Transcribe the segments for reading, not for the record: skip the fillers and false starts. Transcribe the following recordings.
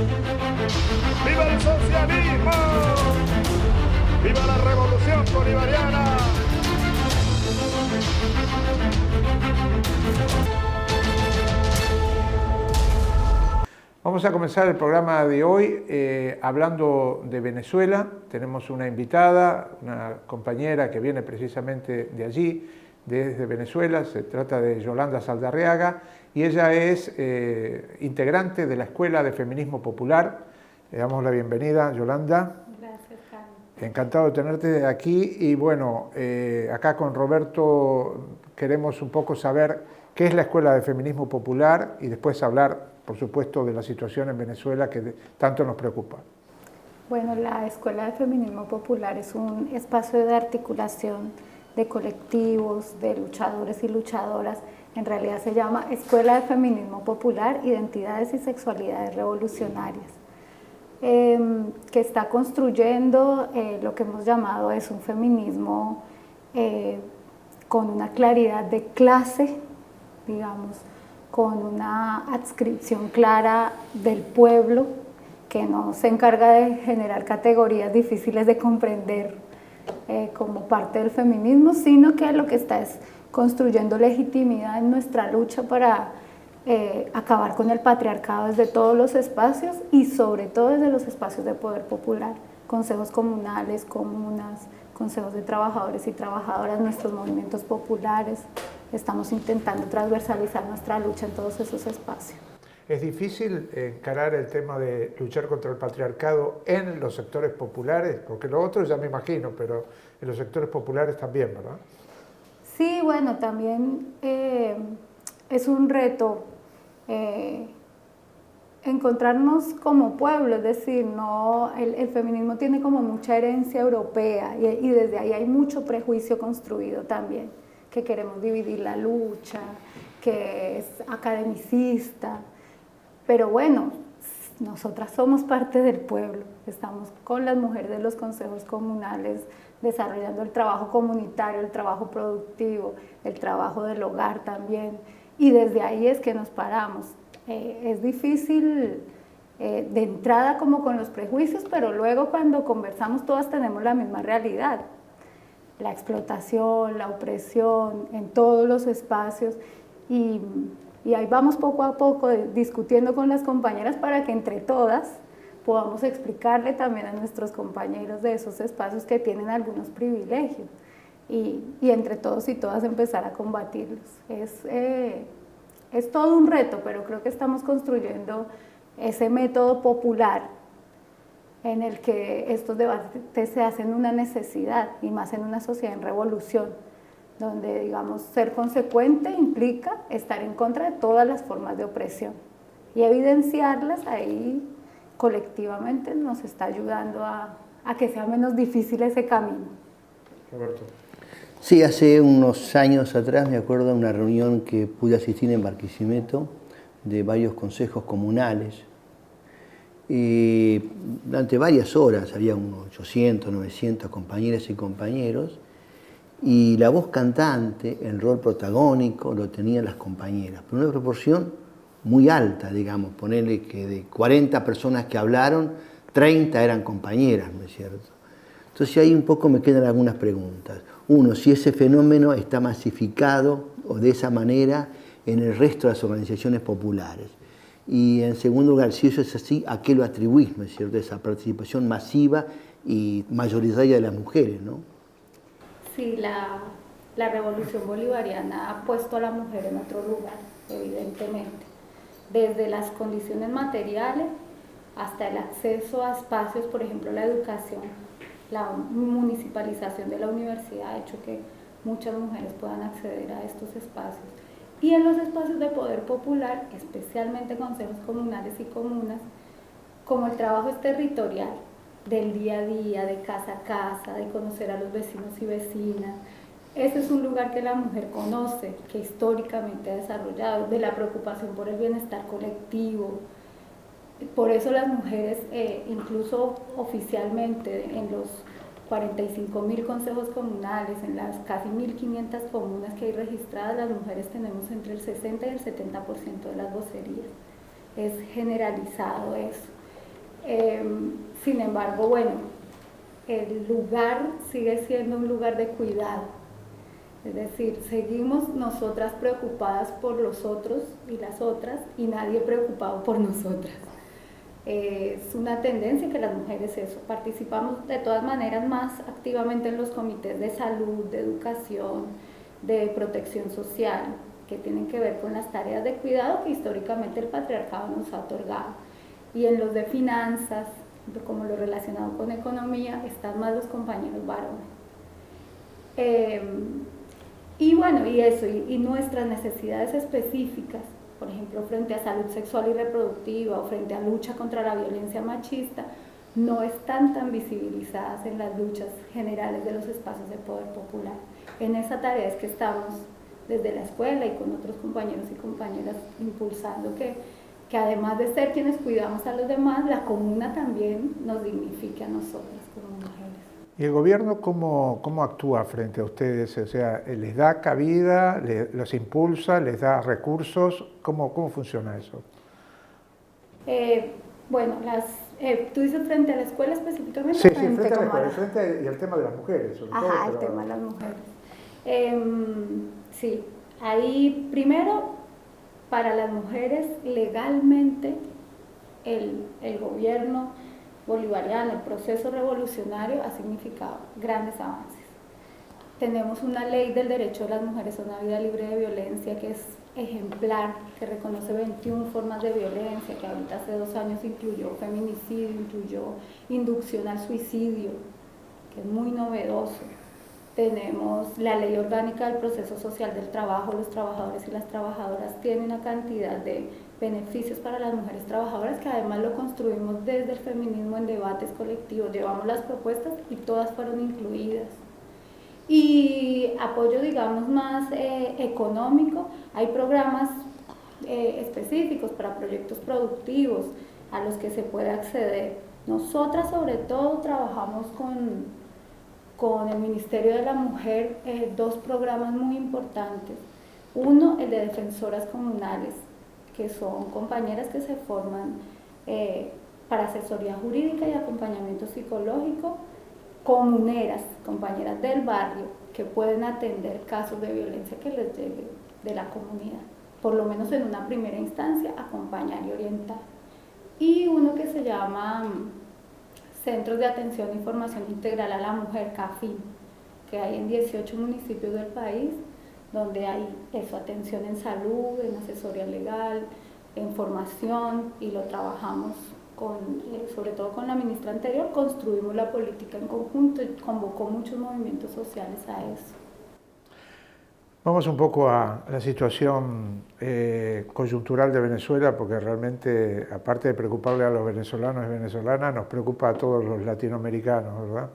¡Viva el socialismo! ¡Viva la revolución bolivariana! Vamos a comenzar el programa de hoy hablando de Venezuela. Tenemos una invitada, una compañera que viene precisamente de allí, desde Venezuela. Se trata de Yolanda Saldarriaga y ella es integrante de la Escuela de Feminismo Popular. Le damos la bienvenida, Yolanda. Gracias, Carlos. Encantado de tenerte aquí y bueno, acá con Roberto queremos un poco saber qué es la Escuela de Feminismo Popular y después hablar, por supuesto, de la situación en Venezuela que tanto nos preocupa. Bueno, la Escuela de Feminismo Popular es un espacio de articulación de colectivos, de luchadores y luchadoras. En realidad se llama Escuela de Feminismo Popular, Identidades y Sexualidades Revolucionarias, que está construyendo lo que hemos llamado es un feminismo con una claridad de clase, digamos, con una adscripción clara del pueblo, que no se encarga de generar categorías difíciles de comprender como parte del feminismo, sino que lo que está es construyendo legitimidad en nuestra lucha para acabar con el patriarcado desde todos los espacios y sobre todo desde los espacios de poder popular, consejos comunales, comunas, consejos de trabajadores y trabajadoras, nuestros movimientos populares. Estamos intentando transversalizar nuestra lucha en todos esos espacios. ¿Es difícil encarar el tema de luchar contra el patriarcado en los sectores populares? Porque lo otro ya me imagino, pero en los sectores populares también, ¿verdad? Sí, bueno, también es un reto encontrarnos como pueblo, es decir, no, el feminismo tiene como mucha herencia europea y desde ahí hay mucho prejuicio construido también, que queremos dividir la lucha, que es academicista, pero bueno, nosotras somos parte del pueblo, estamos con las mujeres de los consejos comunales desarrollando el trabajo comunitario, el trabajo productivo, el trabajo del hogar también, y desde ahí es que nos paramos. Es difícil de entrada como con los prejuicios, pero luego cuando conversamos todas tenemos la misma realidad. La explotación, la opresión en todos los espacios y ahí vamos poco a poco discutiendo con las compañeras para que entre todas podamos explicarle también a nuestros compañeros de esos espacios que tienen algunos privilegios y entre todos y todas empezar a combatirlos. Es todo un reto, pero creo que estamos construyendo ese método popular en el que estos debates se hacen una necesidad y más en una sociedad en revolución, donde, digamos, ser consecuente implica estar en contra de todas las formas de opresión y evidenciarlas ahí colectivamente nos está ayudando a que sea menos difícil ese camino. Roberto. Sí, hace unos años atrás me acuerdo de una reunión que pude asistir en Barquisimeto de varios consejos comunales y durante varias horas había unos 800, 900 compañeras y compañeros y la voz cantante, el rol protagónico lo tenían las compañeras, pero una proporción muy alta, digamos, ponerle que de 40 personas que hablaron, 30 eran compañeras, ¿no es cierto? Entonces ahí un poco me quedan algunas preguntas. Uno, si ese fenómeno está masificado o de esa manera en el resto de las organizaciones populares. Y en segundo lugar, si eso es así, ¿a qué lo atribuís, no es cierto? Esa participación masiva y mayoritaria de las mujeres, ¿no? Sí, la revolución bolivariana ha puesto a la mujer en otro lugar, evidentemente. Desde las condiciones materiales hasta el acceso a espacios, por ejemplo, la educación, la municipalización de la universidad ha hecho que muchas mujeres puedan acceder a estos espacios. Y en los espacios de poder popular, especialmente consejos comunales y comunas, como el trabajo es territorial, del día a día, de casa a casa, de conocer a los vecinos y vecinas, ese es un lugar que la mujer conoce, que históricamente ha desarrollado, de la preocupación por el bienestar colectivo. Por eso las mujeres, incluso oficialmente, en los 45.000 consejos comunales, en las casi 1.500 comunas que hay registradas, las mujeres tenemos entre el 60 y el 70% de las vocerías. Es generalizado eso. Sin embargo, bueno, el lugar sigue siendo un lugar de cuidado. Es decir, seguimos nosotras preocupadas por los otros y las otras y nadie preocupado por nosotras. Es una tendencia que las mujeres participamos de todas maneras más activamente en los comités de salud, de educación, de protección social, que tienen que ver con las tareas de cuidado que históricamente el patriarcado nos ha otorgado. Y en los de finanzas, como lo relacionado con economía, están más los compañeros varones. Y bueno, y nuestras necesidades específicas, por ejemplo, frente a salud sexual y reproductiva o frente a lucha contra la violencia machista, no están tan visibilizadas en las luchas generales de los espacios de poder popular. En esa tarea es que estamos desde la escuela y con otros compañeros y compañeras impulsando que además de ser quienes cuidamos a los demás, la comuna también nos dignifique a nosotras como mujeres. ¿Y el gobierno cómo actúa frente a ustedes? O sea, ¿les da cabida, los impulsa, les da recursos? ¿Cómo funciona eso? Bueno, ¿tú dices frente a la escuela específicamente? Sí, frente a la escuela, y el tema de las mujeres, sobre todo. El tema de las mujeres. Sí, ahí primero, para las mujeres legalmente el gobierno bolivariano, el proceso revolucionario ha significado grandes avances. Tenemos una ley del derecho de las mujeres a una vida libre de violencia que es ejemplar, que reconoce 21 formas de violencia, que ahorita hace 2 años incluyó feminicidio, incluyó inducción al suicidio, que es muy novedoso. Tenemos la ley orgánica del proceso social del trabajo, los trabajadores y las trabajadoras tienen una cantidad de beneficios para las mujeres trabajadoras que además lo construimos desde el feminismo en debates colectivos, llevamos las propuestas y todas fueron incluidas. Y apoyo, digamos, más económico, hay programas específicos para proyectos productivos a los que se puede acceder. Nosotras sobre todo trabajamos con el Ministerio de la Mujer 2 programas muy importantes. Uno, el de defensoras comunales, que son compañeras que se forman para asesoría jurídica y acompañamiento psicológico, comuneras, compañeras del barrio, que pueden atender casos de violencia que les llegue de la comunidad, por lo menos en una primera instancia, acompañar y orientar. Y uno que se llama Centros de Atención e Información Integral a la Mujer, CAFIM, que hay en 18 municipios del país, donde hay atención en salud, en asesoría legal, en formación, y lo trabajamos sobre todo con la ministra anterior, construimos la política en conjunto y convocó muchos movimientos sociales a eso. Vamos un poco a la situación coyuntural de Venezuela, porque realmente, aparte de preocuparle a los venezolanos y venezolanas, nos preocupa a todos los latinoamericanos, ¿verdad?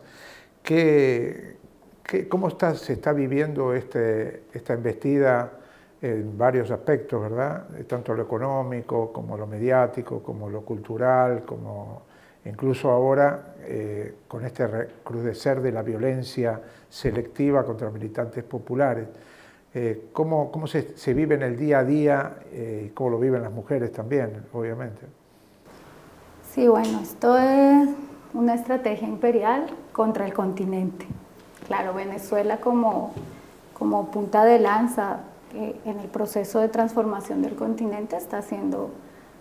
¿Cómo se está viviendo esta embestida en varios aspectos, ¿verdad? Tanto lo económico, como lo mediático, como lo cultural, como incluso ahora con este recrudecer de la violencia selectiva contra militantes populares? ¿Cómo se vive en el día a día y cómo lo viven las mujeres también, obviamente? Sí, bueno, esto es una estrategia imperial contra el continente. Claro, Venezuela como punta de lanza en el proceso de transformación del continente está siendo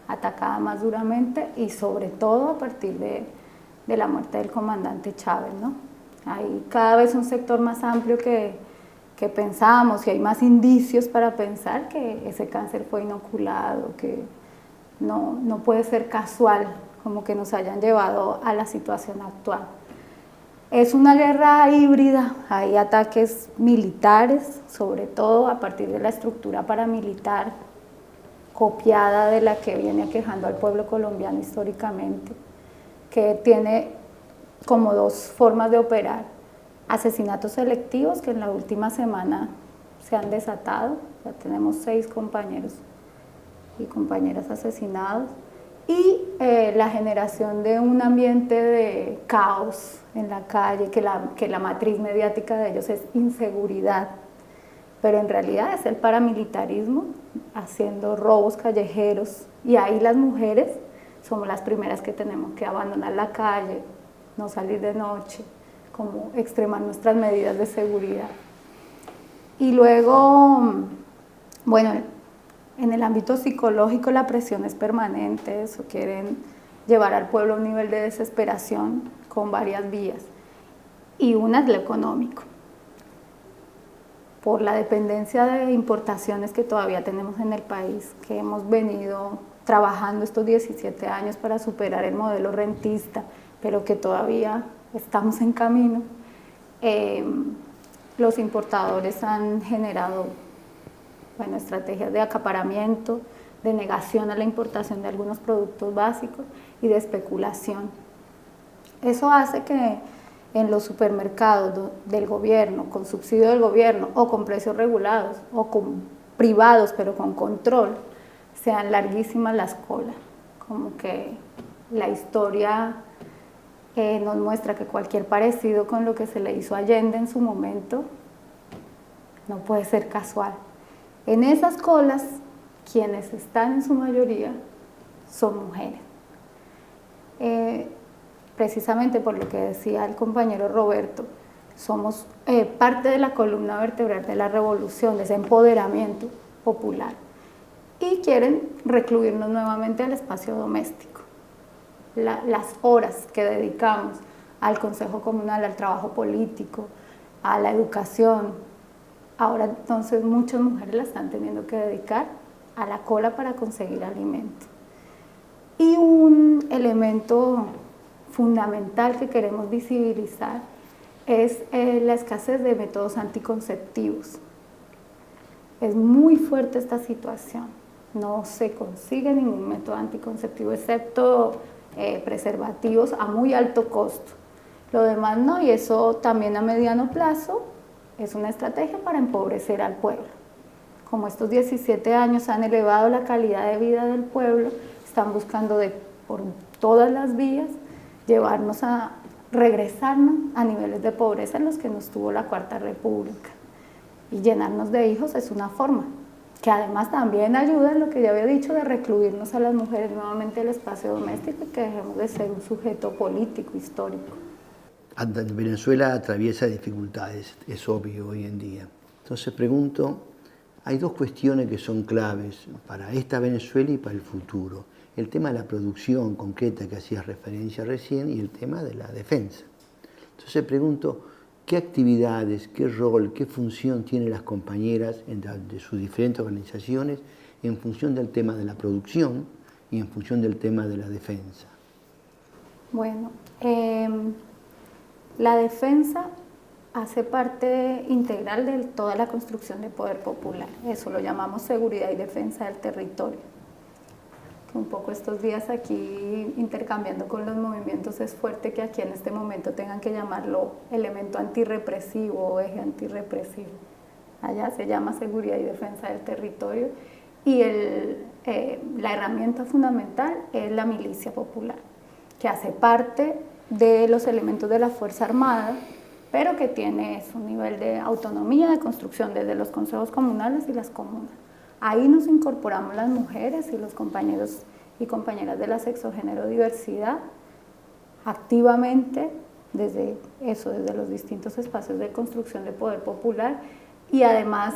atacada más duramente y sobre todo a partir de la muerte del comandante Chávez, ¿no? Hay cada vez un sector más amplio que pensamos y hay más indicios para pensar que ese cáncer fue inoculado, que no puede ser casual, como que nos hayan llevado a la situación actual. Es una guerra híbrida, hay ataques militares, sobre todo a partir de la estructura paramilitar copiada de la que viene aquejando al pueblo colombiano históricamente, que tiene como 2 formas de operar: asesinatos selectivos, que en la última semana se han desatado, ya tenemos 6 compañeros y compañeras asesinados, y la generación de un ambiente de caos en la calle, que la matriz mediática de ellos es inseguridad, pero en realidad es el paramilitarismo haciendo robos callejeros, y ahí las mujeres somos las primeras que tenemos que abandonar la calle, no salir de noche, como extremar nuestras medidas de seguridad. Y luego, bueno, en el ámbito psicológico la presión es permanente, eso quieren llevar al pueblo a un nivel de desesperación con varias vías. Y una es lo económico, por la dependencia de importaciones que todavía tenemos en el país, que hemos venido trabajando estos 17 años para superar el modelo rentista, pero que todavía estamos en camino. Los importadores han generado estrategias de acaparamiento, de negación a la importación de algunos productos básicos y de especulación. Eso hace que en los supermercados del gobierno, con subsidio del gobierno o con precios regulados o con privados pero con control, sean larguísimas las colas. Como que la historia nos muestra que cualquier parecido con lo que se le hizo a Allende en su momento no puede ser casual. En esas colas, quienes están en su mayoría son mujeres. Precisamente por lo que decía el compañero Roberto, somos parte de la columna vertebral de la revolución, de ese empoderamiento popular. Y quieren recluirnos nuevamente al espacio doméstico. Las horas que dedicamos al Consejo Comunal, al trabajo político, a la educación, ahora entonces muchas mujeres la están teniendo que dedicar a la cola para conseguir alimento. Y un elemento fundamental que queremos visibilizar es la escasez de métodos anticonceptivos. Es muy fuerte esta situación. No se consigue ningún método anticonceptivo excepto preservativos a muy alto costo. Lo demás no, y eso también a mediano plazo es una estrategia para empobrecer al pueblo. Como estos 17 años han elevado la calidad de vida del pueblo, están buscando por todas las vías llevarnos a regresarnos a niveles de pobreza en los que nos tuvo la Cuarta República. Y llenarnos de hijos es una forma, que además también ayuda en lo que ya había dicho de recluirnos a las mujeres nuevamente al espacio doméstico y que dejemos de ser un sujeto político, histórico. Venezuela atraviesa dificultades, es obvio hoy en día. Entonces pregunto, hay dos cuestiones que son claves para esta Venezuela y para el futuro. El tema de la producción concreta que hacías referencia recién y el tema de la defensa. Entonces pregunto, ¿qué actividades, qué rol, qué función tienen las compañeras de sus diferentes organizaciones en función del tema de la producción y en función del tema de la defensa? Bueno, la defensa hace parte integral de toda la construcción de poder popular. Eso lo llamamos seguridad y defensa del territorio. Un poco estos días aquí intercambiando con los movimientos es fuerte que aquí en este momento tengan que llamarlo elemento antirrepresivo o eje antirrepresivo. Allá se llama seguridad y defensa del territorio y la herramienta fundamental es la milicia popular, que hace parte de los elementos de la Fuerza Armada, pero que tiene un nivel de autonomía de construcción desde los consejos comunales y las comunas. Ahí nos incorporamos las mujeres y los compañeros y compañeras de la sexogénero diversidad activamente desde los distintos espacios de construcción de poder popular y además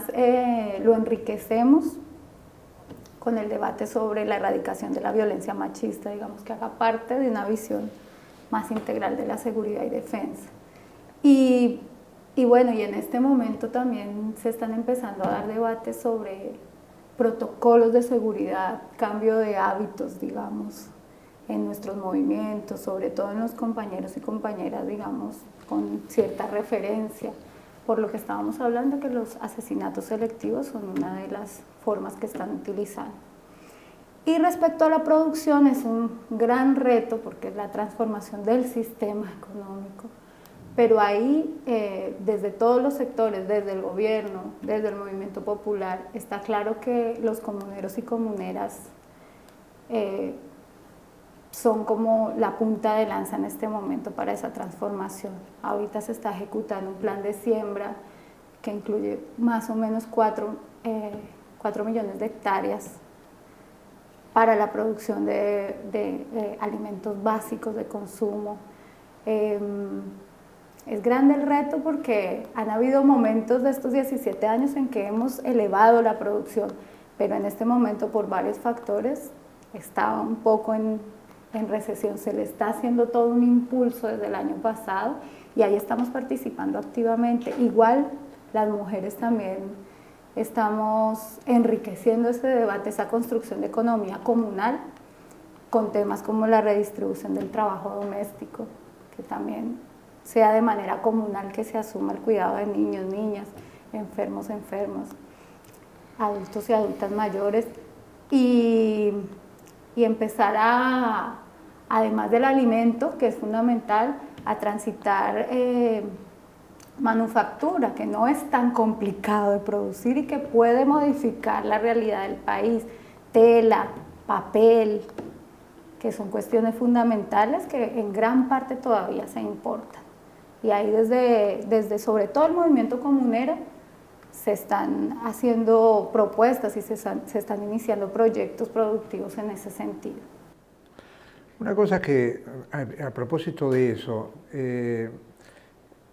lo enriquecemos con el debate sobre la erradicación de la violencia machista, digamos que haga parte de una visión más integral de la seguridad y defensa. Y bueno, y en este momento también se están empezando a dar debates sobre protocolos de seguridad, cambio de hábitos, digamos, en nuestros movimientos, sobre todo en los compañeros y compañeras, digamos, con cierta referencia, por lo que estábamos hablando que los asesinatos selectivos son una de las formas que están utilizando. Y respecto a la producción es un gran reto porque es la transformación del sistema económico, pero ahí desde todos los sectores, desde el gobierno, desde el movimiento popular, está claro que los comuneros y comuneras son como la punta de lanza en este momento para esa transformación. Ahorita se está ejecutando un plan de siembra que incluye más o menos 4 millones de hectáreas para la producción de alimentos básicos de consumo. Es grande el reto porque han habido momentos de estos 17 años en que hemos elevado la producción, pero en este momento por varios factores está un poco en recesión. Se le está haciendo todo un impulso desde el año pasado y ahí estamos participando activamente. Igual las mujeres también estamos enriqueciendo ese debate, esa construcción de economía comunal con temas como la redistribución del trabajo doméstico, que también sea de manera comunal, que se asuma el cuidado de niños, niñas, enfermos, adultos y adultas mayores, y empezar además del alimento, que es fundamental, a transitar manufactura, que no es tan complicado de producir y que puede modificar la realidad del país, tela, papel, que son cuestiones fundamentales que en gran parte todavía se importan. Y ahí desde sobre todo el movimiento comunero se están haciendo propuestas y se están iniciando proyectos productivos en ese sentido. Una cosa que, a propósito de eso,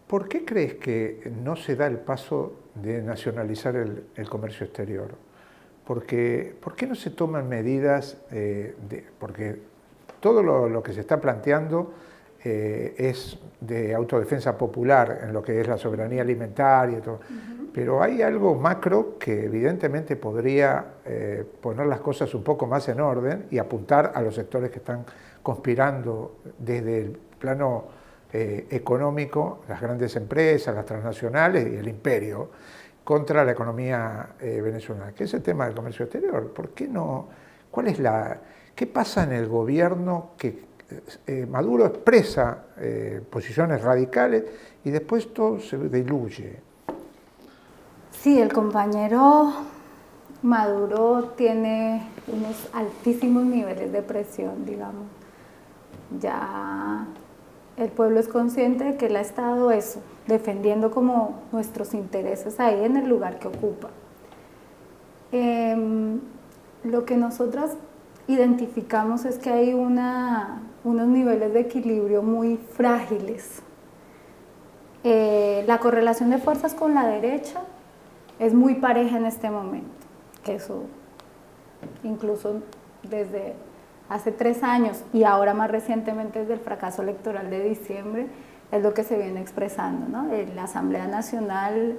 ¿por qué crees que no se da el paso de nacionalizar el comercio exterior? ¿Por qué no se toman medidas? Porque todo lo que se está planteando es de autodefensa popular en lo que es la soberanía alimentaria y todo. Pero hay algo macro que evidentemente podría poner las cosas un poco más en orden y apuntar a los sectores que están conspirando desde el plano económico, las grandes empresas, las transnacionales y el imperio, contra la economía venezolana, que es el tema del comercio exterior. ¿Por qué no? ¿Qué pasa en el gobierno que Maduro expresa posiciones radicales y después todo se diluye? Sí, el compañero Maduro tiene unos altísimos niveles de presión, digamos. Ya el pueblo es consciente de que él ha estado defendiendo como nuestros intereses ahí en el lugar que ocupa. Lo que nosotras identificamos es que hay unos niveles de equilibrio muy frágiles. La correlación de fuerzas con la derecha es muy pareja en este momento, que eso incluso desde hace 3 años y ahora más recientemente desde el fracaso electoral de diciembre es lo que se viene expresando, ¿no? La Asamblea Nacional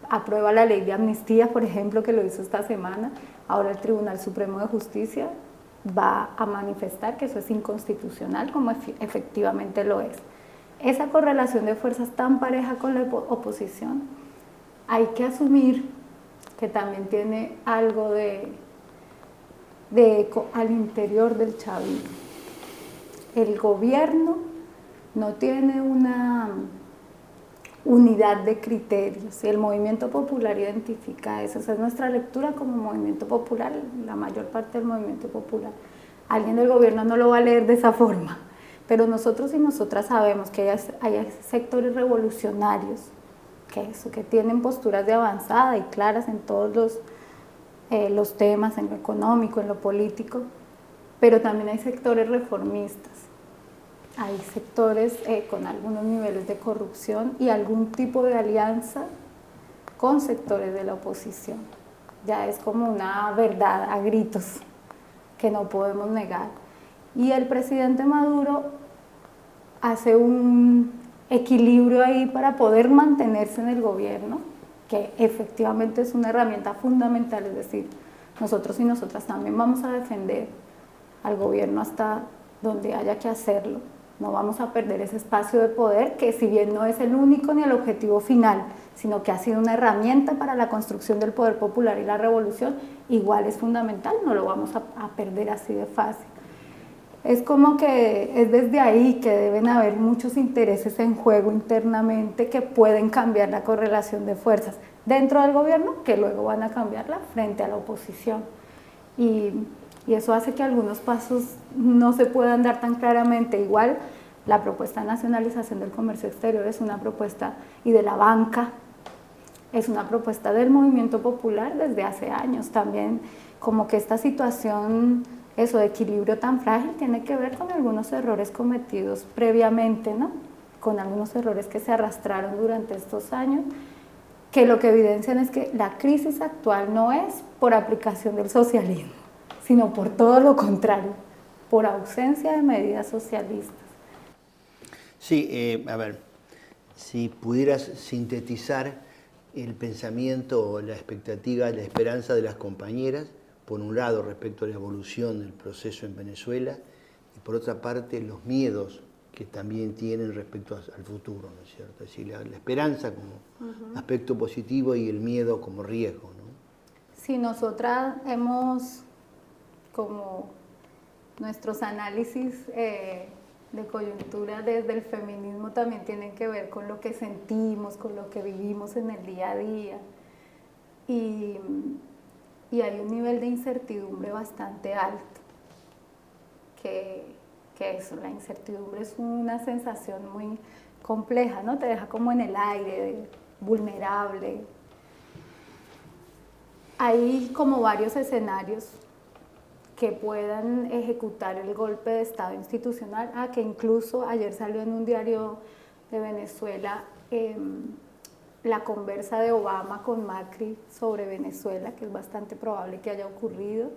aprueba la ley de amnistía, por ejemplo, que lo hizo esta semana. Ahora el Tribunal Supremo de Justicia va a manifestar que eso es inconstitucional, como efectivamente lo es. Esa correlación de fuerzas tan pareja con la oposición, hay que asumir que también tiene algo de eco al interior del chavismo. El gobierno no tiene una unidad de criterios y el movimiento popular identifica eso. Esa es nuestra lectura como movimiento popular, la mayor parte del movimiento popular. Alguien del gobierno no lo va a leer de esa forma, pero nosotros y nosotras sabemos que hay sectores revolucionarios que tienen posturas de avanzada y claras en todos los temas, en lo económico, en lo político, pero también hay sectores reformistas. Hay sectores con algunos niveles de corrupción y algún tipo de alianza con sectores de la oposición. Ya es como una verdad a gritos que no podemos negar. Y el presidente Maduro hace un equilibrio ahí para poder mantenerse en el gobierno, que efectivamente es una herramienta fundamental, es decir, nosotros y nosotras también vamos a defender al gobierno hasta donde haya que hacerlo. No vamos a perder ese espacio de poder que, si bien no es el único ni el objetivo final, sino que ha sido una herramienta para la construcción del poder popular y la revolución, igual es fundamental, no lo vamos a perder así de fácil. Es como que es desde ahí que deben haber muchos intereses en juego internamente que pueden cambiar la correlación de fuerzas dentro del gobierno, que luego van a cambiarla frente a la oposición. Y eso hace que algunos pasos no se puedan dar tan claramente. Igual la propuesta de nacionalización del comercio exterior es una propuesta, y de la banca, es una propuesta del movimiento popular desde hace años también, como que esta situación, eso de equilibrio tan frágil, tiene que ver con algunos errores cometidos previamente, ¿no? Con algunos errores que se arrastraron durante estos años, que lo que evidencian es que la crisis actual no es por aplicación del socialismo, sino por todo lo contrario, por ausencia de medidas socialistas. Sí, a ver, si pudieras sintetizar el pensamiento o la expectativa, la esperanza de las compañeras, por un lado respecto a la evolución del proceso en Venezuela y por otra parte los miedos que también tienen respecto al futuro, ¿no es cierto? Es decir, la esperanza como aspecto positivo y el miedo como riesgo, ¿no? Si nosotras hemos, como nuestros análisis de coyuntura desde el feminismo también tienen que ver con lo que sentimos, con lo que vivimos en el día a día. Y hay un nivel de incertidumbre bastante alto, que eso, la incertidumbre es una sensación muy compleja, ¿no? Te deja como en el aire, vulnerable. Hay como varios escenarios que puedan ejecutar el golpe de Estado institucional, que incluso ayer salió en un diario de Venezuela la conversa de Obama con Macri sobre Venezuela, que es bastante probable que haya ocurrido,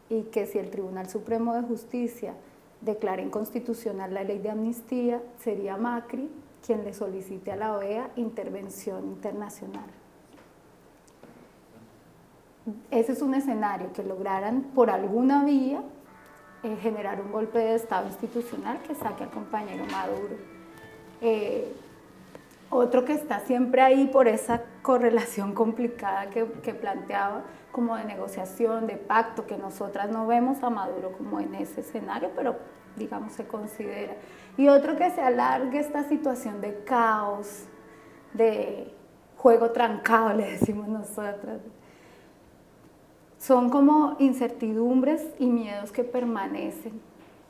y que si el Tribunal Supremo de Justicia declara inconstitucional la ley de amnistía, sería Macri quien le solicite a la OEA intervención internacional. Ese es un escenario, que lograran por alguna vía generar un golpe de Estado institucional que saque al compañero Maduro. Otro que está siempre ahí por esa correlación complicada que planteaba, como de negociación, de pacto, que nosotras no vemos a Maduro como en ese escenario, pero digamos se considera. Y otro que se alargue esta situación de caos, de juego trancado, le decimos nosotras. Son como incertidumbres y miedos que permanecen,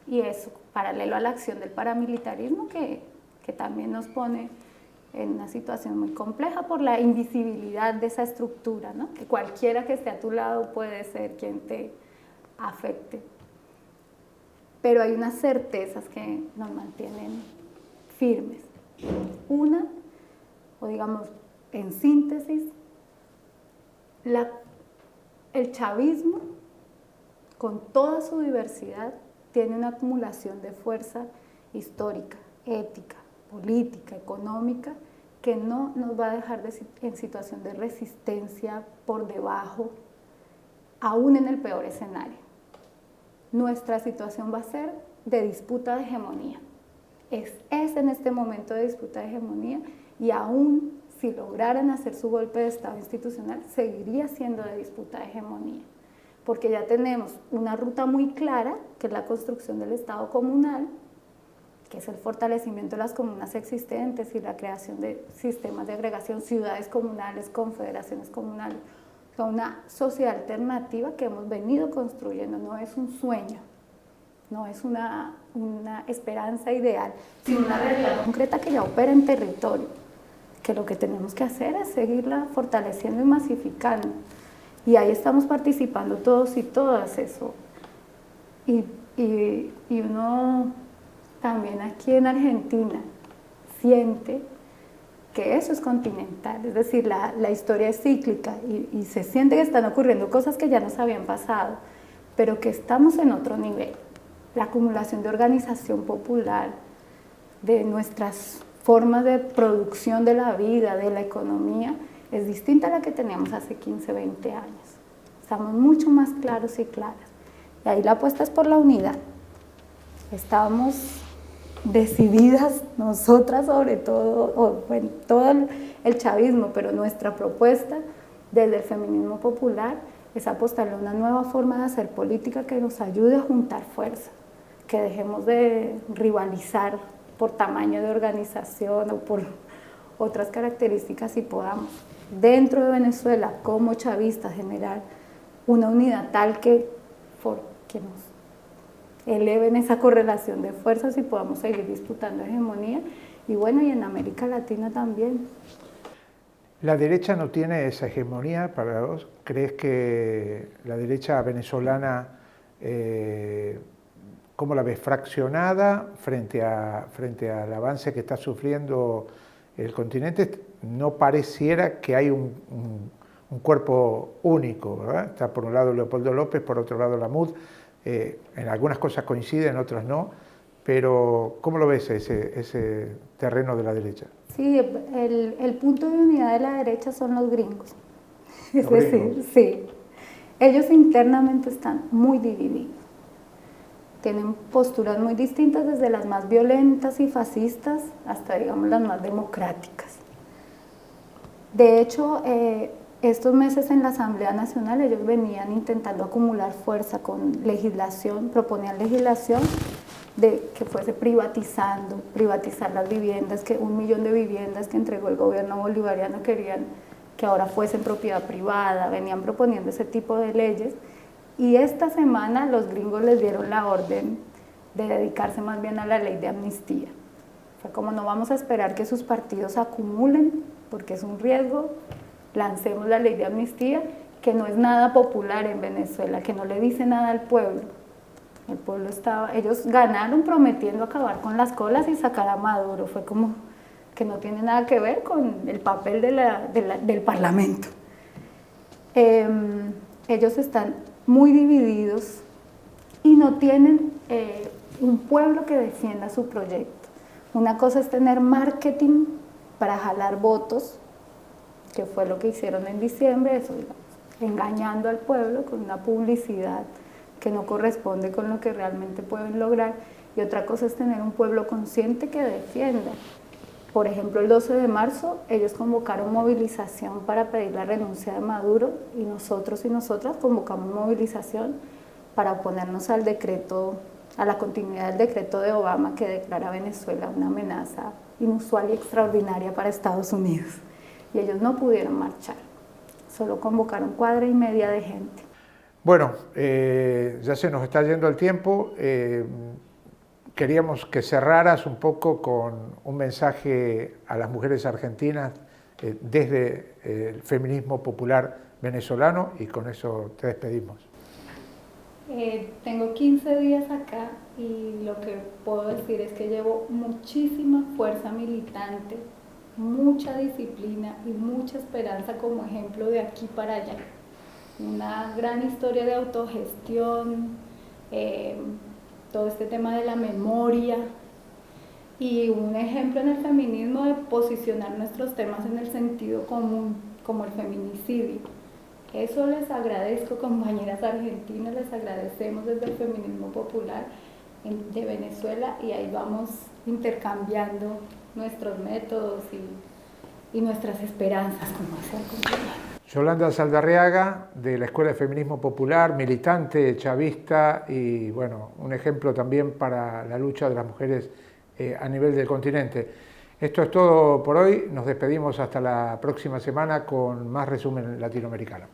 y eso, paralelo a la acción del paramilitarismo que también nos pone en una situación muy compleja por la invisibilidad de esa estructura, ¿no? Que cualquiera que esté a tu lado puede ser quien te afecte. Pero hay unas certezas que nos mantienen firmes. Una, o digamos, en síntesis, el chavismo, con toda su diversidad, tiene una acumulación de fuerza histórica, ética, política, económica, que no nos va a dejar en situación de resistencia por debajo, aún en el peor escenario. Nuestra situación va a ser de disputa de hegemonía. Es en este momento de disputa de hegemonía, y aún si lograran hacer su golpe de Estado institucional, seguiría siendo de disputa de hegemonía, porque ya tenemos una ruta muy clara, que es la construcción del Estado comunal, que es el fortalecimiento de las comunas existentes y la creación de sistemas de agregación, ciudades comunales, confederaciones comunales. O sea, una sociedad alternativa que hemos venido construyendo, no es un sueño, no es una esperanza ideal, sino una realidad concreta que ya opera en territorio, que lo que tenemos que hacer es seguirla fortaleciendo y masificando. Y ahí estamos participando todos y todas eso. Y uno también aquí en Argentina siente que eso es continental, es decir, la historia es cíclica y se siente que están ocurriendo cosas que ya nos habían pasado, pero que estamos en otro nivel. La acumulación de organización popular, de nuestras formas de producción de la vida, de la economía, es distinta a la que teníamos hace 15, 20 años. Estamos mucho más claros y claras. Y ahí la apuesta es por la unidad. Estamos decididas nosotras, sobre todo, bueno, todo el chavismo, pero nuestra propuesta desde el feminismo popular es apostarle a una nueva forma de hacer política que nos ayude a juntar fuerzas, que dejemos de rivalizar por tamaño de organización o por otras características, y podamos dentro de Venezuela como chavistas generar una unidad tal que nos eleven esa correlación de fuerzas y podamos seguir disputando hegemonía, y bueno, y en América Latina también. ¿La derecha no tiene esa hegemonía para vos? ¿Crees que la derecha venezolana, cómo la ves, fraccionada frente al avance que está sufriendo el continente? No pareciera que hay un cuerpo único, ¿verdad? Está por un lado Leopoldo López, por otro lado la MUD. En algunas cosas coinciden, en otras no. Pero, ¿cómo lo ves ese terreno de la derecha? Sí, el punto de unidad de la derecha son los gringos. Es ¿Los decir, gringos? sí. Ellos internamente están muy divididos. Tienen posturas muy distintas, desde las más violentas y fascistas hasta, digamos, las más democráticas. De hecho, estos meses en la Asamblea Nacional ellos venían intentando acumular fuerza con legislación, proponían legislación de que fuese privatizar las viviendas, que 1 millón de viviendas que entregó el gobierno bolivariano querían que ahora fuesen propiedad privada, venían proponiendo ese tipo de leyes, y esta semana los gringos les dieron la orden de dedicarse más bien a la ley de amnistía. Fue como, no vamos a esperar que sus partidos acumulen, porque es un riesgo, lancemos la ley de amnistía, que no es nada popular en Venezuela, que no le dice nada al pueblo. El pueblo ellos ganaron prometiendo acabar con las colas y sacar a Maduro. Fue como que no tiene nada que ver con el papel del Parlamento. Ellos están muy divididos y no tienen un pueblo que defienda su proyecto. Una cosa es tener marketing para jalar votos, que fue lo que hicieron en diciembre, eso, digamos, engañando al pueblo con una publicidad que no corresponde con lo que realmente pueden lograr, y otra cosa es tener un pueblo consciente que defienda. Por ejemplo, el 12 de marzo ellos convocaron movilización para pedir la renuncia de Maduro, y nosotros y nosotras convocamos movilización para oponernos al decreto, a la continuidad del decreto de Obama que declara a Venezuela una amenaza inusual y extraordinaria para Estados Unidos. Y ellos no pudieron marchar, solo convocaron 1,5 cuadras de gente. Bueno, ya se nos está yendo el tiempo. Queríamos que cerraras un poco con un mensaje a las mujeres argentinas desde el feminismo popular venezolano, y con eso te despedimos. Tengo 15 días acá y lo que puedo decir es que llevo muchísima fuerza militante, mucha disciplina y mucha esperanza como ejemplo de aquí para allá. Una gran historia de autogestión, todo este tema de la memoria, y un ejemplo en el feminismo de posicionar nuestros temas en el sentido común, como el feminicidio. Eso les agradezco, compañeras argentinas, les agradecemos desde el feminismo popular de Venezuela, y ahí vamos intercambiando nuestros métodos y nuestras esperanzas, como decía el compañero. Yolanda Saldarriaga, de la Escuela de Feminismo Popular, militante chavista y, bueno, un ejemplo también para la lucha de las mujeres a nivel del continente. Esto es todo por hoy. Nos despedimos hasta la próxima semana con más resumen latinoamericano.